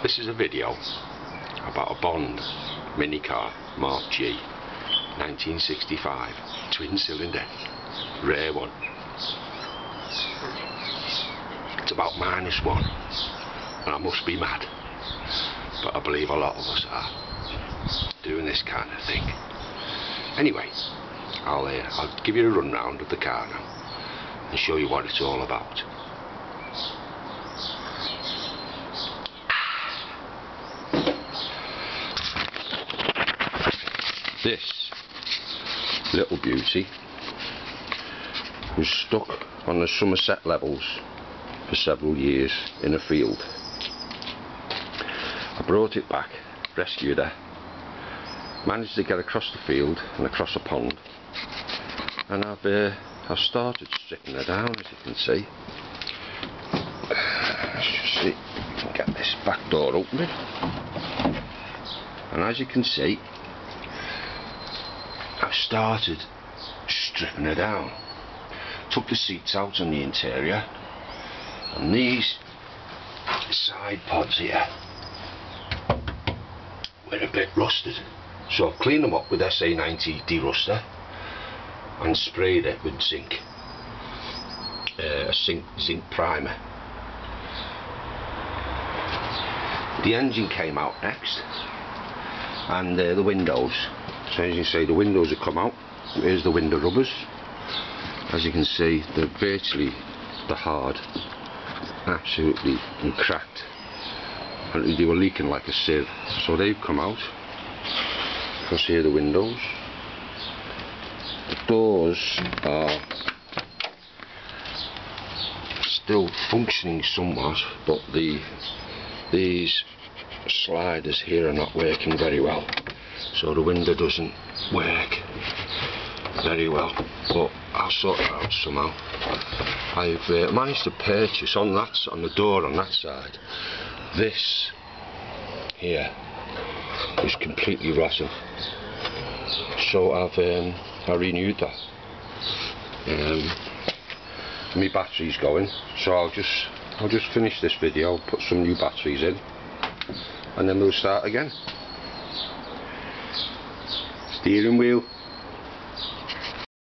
This is a video about a Bond Minicar Mark G 1965 twin cylinder, rare one. It's about -1 and I must be mad, but I believe a lot of us are doing this kind of thing. Anyway, I'll give you a run round of the car now and show you what it's all about. This little beauty was stuck on the Somerset levels for several years in a field. I brought it back, rescued her, managed to get across the field and across a pond, and I've started stripping her down, as you can see. Let's just see if we can get this back door opening. And as you can see, I've started stripping her down. Took the seats out on the interior, and these side pods here were a bit rusted, so I've cleaned them up with SA90 deruster and sprayed it with zinc, a zinc primer. The engine came out next, and the windows. So as you can see, the windows have come out. Here's the window rubbers. As you can see, they're virtually hard, absolutely cracked, and they were leaking like a sieve. So they've come out. Across here, the windows. The doors are still functioning somewhat, but these sliders here are not working very well. So the window doesn't work very well, but I'll sort it out somehow. I've managed to purchase on the door on that side. This here is completely rotten, so I renewed that. My battery's going, so I'll just finish this video, put some new batteries in, and then we'll start again. Steering wheel.